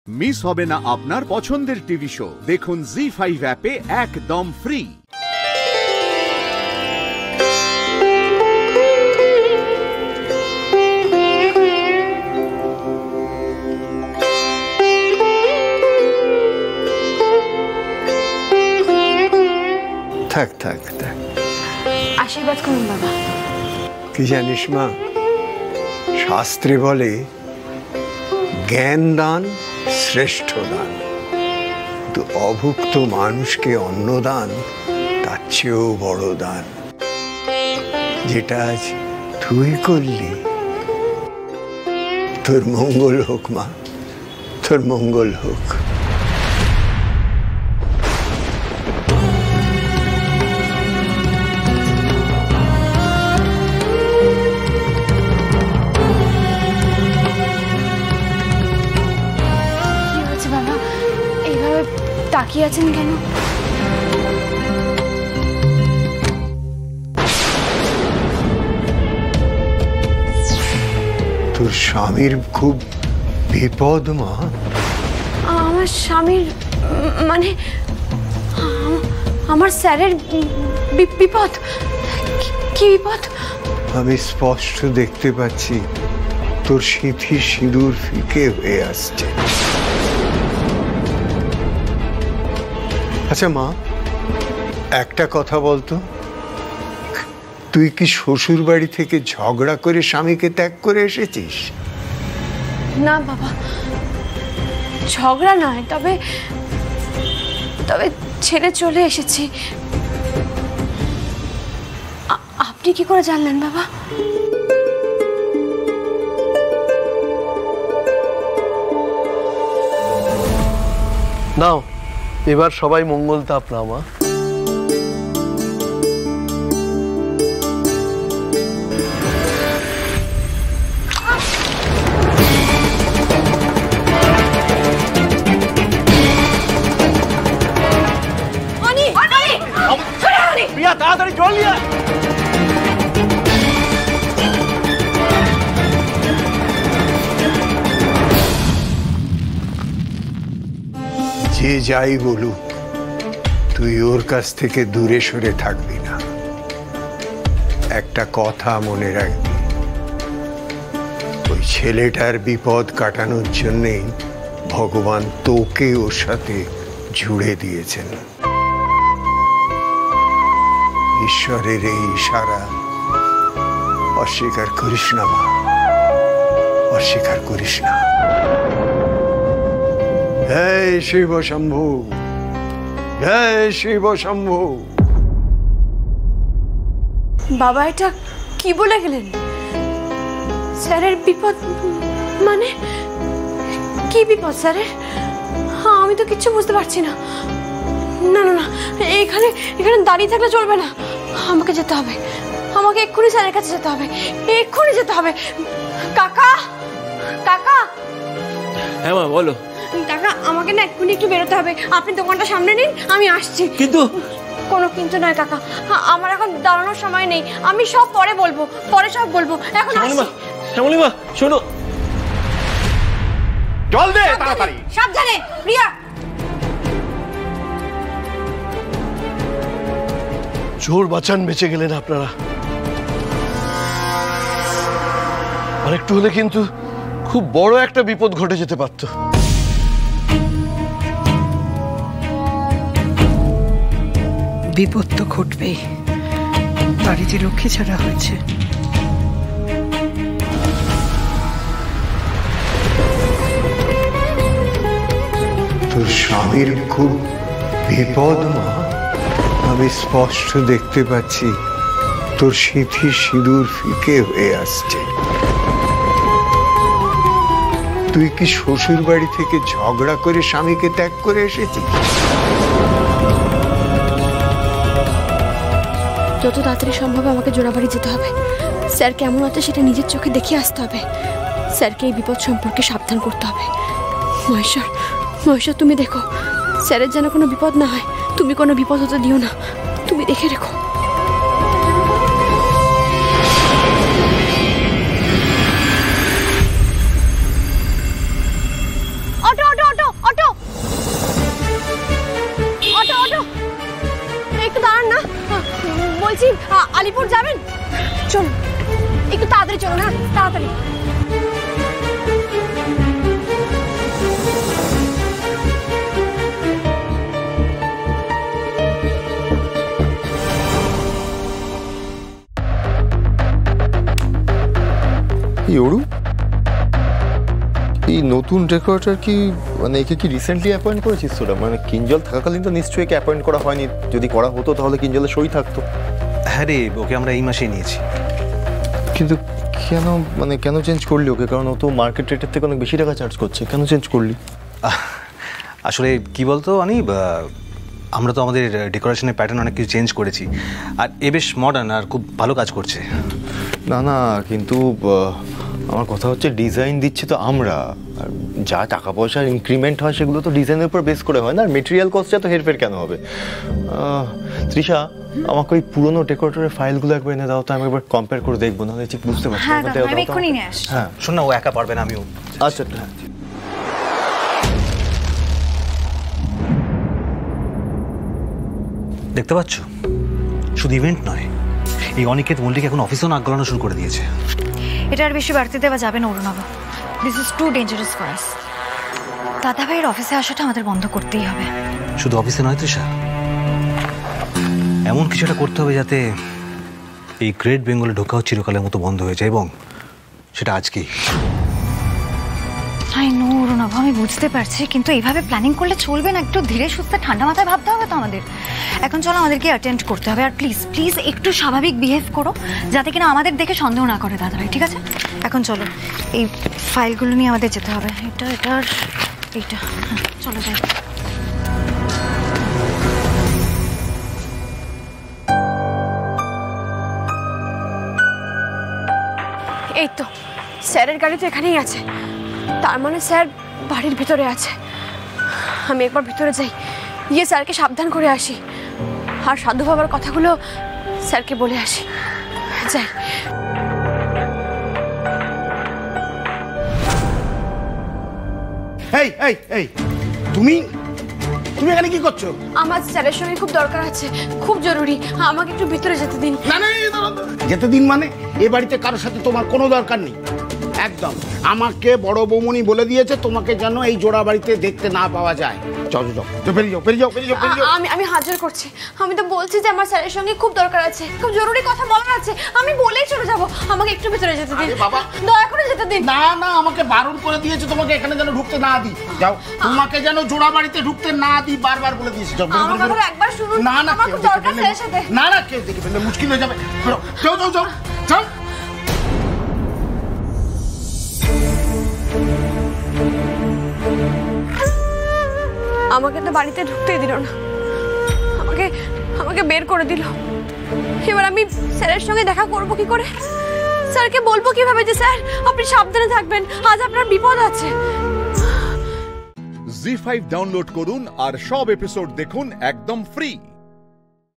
Miss হবে না আপনার পছন্দের টিভি শো। দেখুন জি5 অ্যাপে একদম ফ্রি। থাক থাক থাক, আশীর্বাদ করুন বাবা। কি জানিস মা, শাস্ত্রে বলে জ্ঞান দান শ্রেষ্ঠ দান, কিন্তু অভুক্ত মানুষকে অন্নদান তার চেয়েও বড় দান। যেটা আজ তুই করলি, তোর মঙ্গল হোক মা, তোর মঙ্গল হোক। তাকিয়ে আছেন কেন? তোর স্বামীর খুব বিপদ মা। আমার স্বামীর মানে আমার স্যারের বিপদ? কি বিপদ? আমি স্পষ্ট দেখতে পাচ্ছি তোর সিঁথি সিঁদুর ফিকে হয়ে আসছে। আচ্ছা মা, একটা কথা বলতো, তুই কি শ্বশুর বাড়ি থেকে ঝগড়া করে স্বামীকে ত্যাগ করে এসেছিস? না বাবা, ঝগড়া নয়, তবে ছেড়ে চলে এসেছি। আপনি কি করে জানলেন বাবা? নাও, এবার সবাই মঙ্গল তাপ নাও মা। তাড়াতাড়ি জল নিয়ে আয়। যে যাই বলুক, তুই ওর কাছ থেকে দূরে সরে থাকবি না। একটা কথা মনে রাখবি, ওই ছেলেটার বিপদ কাটানোর জন্যেই ভগবান তোকে ওর সাথে জুড়ে দিয়েছেন। ঈশ্বরের এই ইশারা অস্বীকার করিস না মা, অস্বীকার করিস না। জয় শিব শম্ভু, জয় শিব শম্ভু। বাবা এটা কি বলে গেলেন? স্যারের বিপদ মানে কি বিপদ স্যারের? আমি তো কিচ্ছু বুঝতে পারছি না। না না না, এখানে দাঁড়িয়ে থাকলে চলবে না, আমাকে যেতে হবে, আমাকে এক্ষুনি স্যারের কাছে যেতে হবে, এক্ষুনি যেতে হবে। কাকা, কাকা। হ্যাঁ মা বলো। কাকা, আমাকে না এক্ষুনি একটু বেরোতে হবে, আপনি দোকানটা সামনে নিন, আমি আসছি। কিন্তু কোনো কিন্তু নয় কাকা, আমার এখন দাঁড়ানোর সময় নেই, আমি সব পরে বলবো, পরে সব বলবো, এখন আসছি। শ্যামলী মা শোনো, জল দে তাড়াতাড়ি। সাবধানে প্রিয়া। জোর বাঁচান, বেঁচে গেলেন আপনারা। আর একটু হলে কিন্তু খুব বড় একটা বিপদ ঘটে যেতে পারত। বিপদ তো ঘটবেই, বাড়িতে রক্ষী ছাড়া হয়েছে। তোর স্বামীর খুব বিপদ মা। আমি স্পষ্ট দেখতে পাচ্ছি তোর সিঁথি সিঁদুর ফিকে হয়ে আসছে। তুই কি শ্বশুর বাড়ি থেকে ঝগড়া করে স্বামীকে ত্যাগ করে এসেছিস? যত তাড়াতাড়ি সম্ভব আমাকে জোড়াবাড়ি যেতে হবে। স্যার কেমন আছে সেটা নিজের চোখে দেখে আসতে হবে। স্যারকে এই বিপদ সম্পর্কে সাবধান করতে হবে। মহেশ্বর, মহেশ্বর তুমি দেখো, স্যারের যেন কোনো বিপদ না হয়। তুমি কোনো বিপদ হতে দিও না, তুমি দেখে রেখো। অটো অটো অটো বলছি আলিপুর যাবেন? চলুন একটু তাড়াতাড়ি চলুন, হ্যাঁ তাড়াতাড়ি। অরু, এই নতুন ডেকোরেটর কি মানে একে কি রিসেন্টলি অ্যাপয়েন্ট করেছিস তোরা? মানে কিঞ্জল থাকাকালীন তো নিশ্চয়ই একে অ্যাপয়েন্ট করা হয়নি। যদি করা হতো তাহলে কিঞ্জলের সই থাকতো। হ্যাঁ রে, ওকে আমরা এই মাসেই নিয়েছি। কিন্তু কেন মানে কেন চেঞ্জ করলি ওকে? কারণ ও তো মার্কেট রেটের থেকে অনেক বেশি টাকা চার্জ করছে। কেন চেঞ্জ করলি? আসলে কি বলতো অনি, আমরা তো আমাদের ডেকোরেশনের প্যাটার্ন অনেক কিছু চেঞ্জ করেছি, আর এ বেশ মডার্ন আর খুব ভালো কাজ করছে। না না, কিন্তু আমার কথা হচ্ছে ডিজাইন দিচ্ছি তো আমরা, আর যা টাকা পয়সার ইনক্রিমেন্ট হয় সেগুলো তো ডিজাইনের উপর বেস করে হয় না। আর মেটেরিয়াল কস্টটা তো হেরফের কেন হবে? তৃষা, আমাকে ওই পুরোনো ডেকোরেটরের ফাইলগুলো একবার এনে দাও তো, আমি একবার কম্পেয়ার করে দেখবো, নাহলে ঠিক বুঝতে পারছি না। হ্যাঁ শোন না, ও একা পারবে না, আমিও। আচ্ছা হ্যাঁ। দেখতে পাচ্ছ, শুধু ইভেন্ট নয়, এই অনিকেত মল্লিক এখন অফিসেও নাক গলানো শুরু করে দিয়েছে। এটা আর বেশি বাড়তে দেওয়া যাবে না Arunava. This is too dangerous for us. দাদা ভাইয়ের অফিসে আসাটা আমাদের বন্ধ করতেই হবে। শুধু অফিসে নয় তৃষা, এমন কিছু একটা করতে হবে যাতে এই গ্রেট বেঙ্গলে ঢোকাও চিরকালের মতো বন্ধ হয়ে যায়, এবং সেটা আজকেই। আই নো অরুণাভ, আমি বুঝতে পারছি, কিন্তু এইভাবে প্ল্যানিং করলে চলবে না। একটু ধীরে সুস্থে ঠান্ডা মাথায় ভাবতে হবে তো আমাদের। এখন চলো আমাদেরকে অ্যাটেন্ড করতে হবে। আর প্লিজ প্লিজ একটু স্বাভাবিক বিহেভ করো, যাতে কিনা আমাদের দেখে সন্দেহ না করে দাদা ভাই, ঠিক আছে? এখন চলো, এই ফাইলগুলো নিয়ে আমাদের যেতে হবে। এটা এটা আর এইটা, চলো যাই। এই তো স্যারের গাড়ি তো এখানেই আছে, তার মানে স্যার বাড়ির ভিতরে আছে। আমি একবার ভিতরে যাই, গিয়ে স্যারকে সাবধান করে আসি, আর সাধু বাবার কথাগুলো স্যারকে বলে আসি। যাই। এই এই এই তুমি তুমি এখানে কি করছো? আমার স্যারের সঙ্গে খুব দরকার আছে, খুব জরুরি, আমাকে একটু ভিতরে যেতে দিন। না না, যেতে দিন মানে? এ বাড়িতে কারোর সাথে তোমার কোনো দরকার নেই একদম। আমাকে বড় বৌমনি বলে দিয়েছে তোমাকে যেন এই জোড়া বাড়িতে দেখতে না পাওয়া যায়। চল চল, বেরিয়ে যাও বেরিয়ে যাও বেরিয়ে যাও। আমি হাজির করছি, আমি তো বলছি যে আমার স্যারের সঙ্গে খুব দরকার আছে, খুব জরুরি কথা বলার আছে, আমি বলেই চলে যাব। আমাকে একটু ভিতরে যেতে দিন বাবা, দয়া করে যেতে দিন। না না, আমাকে বারণ করে দিয়েছে তোমাকে এখানে যেন ঢুকতে না দিই। যাও, তোমাকে যেন জোড়া বাড়িতে ঢুকতে না দিই বারবার বলে দিয়েছি। আমার কথা একবার শুনুন। না না, আমার খুব দরকার স্যারের সাথে। না না, কেউ দেখে ফেললে মুশকিল হয়ে যাবে। যাও যাও যাও যাও। আমাকে তো বাড়িতে ঢুকতেই দিল না, আমাকে আমাকে বের করে দিল। এবার আমি স্যারের সঙ্গে দেখা করব কি করে? স্যারকে বলবো কিভাবে যে স্যার আপনি সাবধানে থাকবেন, আজ আপনার বিপদ আছে? জি5 ডাউনলোড করুন আর সব এপিসোড দেখুন একদম ফ্রি।